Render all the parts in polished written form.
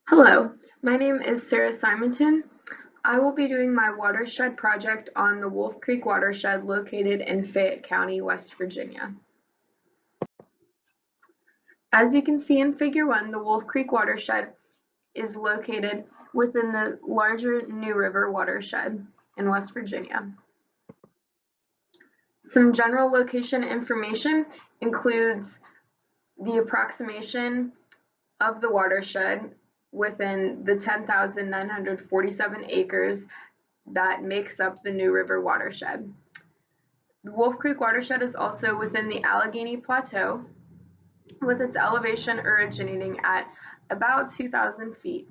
Hello, my name is Sarah Simonton. I will be doing my watershed project on the Wolf Creek watershed located in Fayette County, West Virginia. As you can see in Figure 1, the Wolf Creek watershed is located within the larger New River watershed in West Virginia. Some general location information includes the approximation of the watershed within the 10,947 acres that makes up the New River watershed. The Wolf Creek watershed is also within the Allegheny Plateau, with its elevation originating at about 2,000 feet.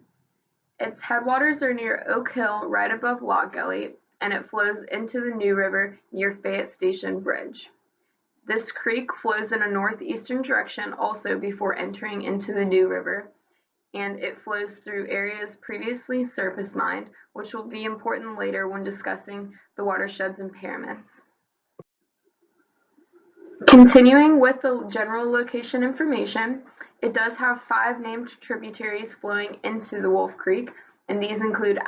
Its headwaters are near Oak Hill, right above Log Gully, and it flows into the New River near Fayette Station Bridge. This creek flows in a northeastern direction also before entering into the New River, and it flows through areas previously surface mined, which will be important later when discussing the watershed's impairments. Continuing with the general location information, it does have 5 named tributaries flowing into the Wolf Creek, and these include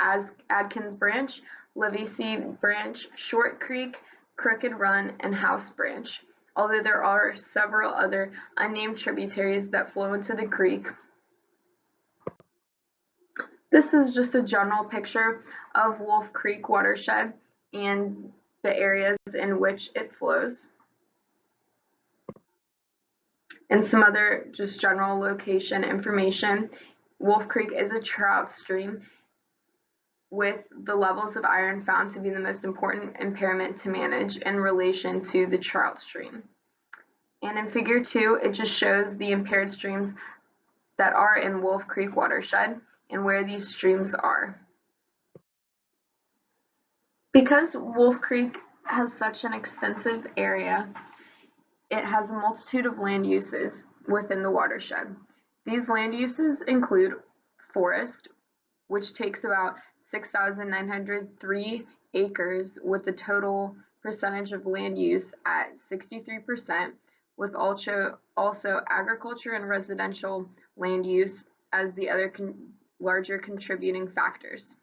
Adkins Branch, Livesey Branch, Short Creek, Crooked Run, and House Branch, although there are several other unnamed tributaries that flow into the creek. This is just a general picture of Wolf Creek watershed and the areas in which it flows. And some other just general location information. Wolf Creek is a trout stream with the levels of iron found to be the most important impairment to manage in relation to the trout stream. And in Figure 2, it just shows the impaired streams that are in Wolf Creek watershed and where these streams are. Because Wolf Creek has such an extensive area, it has a multitude of land uses within the watershed. These land uses include forest, which takes about 6,903 acres with a total percentage of land use at 63%, with also agriculture and residential land use as the other larger contributing factors.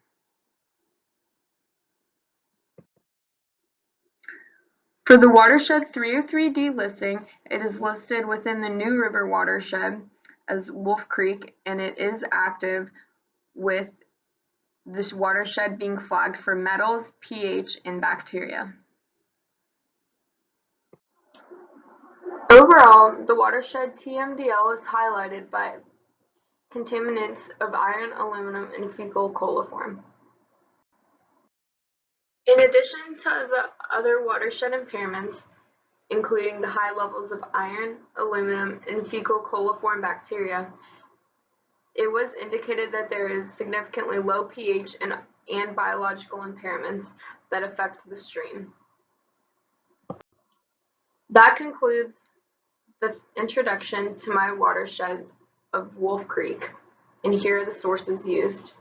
For the watershed 303D listing, it is listed within the New River watershed as Wolf Creek, and it is active with this watershed being flagged for metals, pH, and bacteria. Overall, the watershed TMDL is highlighted by contaminants of iron, aluminum, and fecal coliform. In addition to the other watershed impairments, including the high levels of iron, aluminum, and fecal coliform bacteria, it was indicated that there is significantly low pH and biological impairments that affect the stream. That concludes the introduction to my watershed of Wolf Creek, and here are the sources used.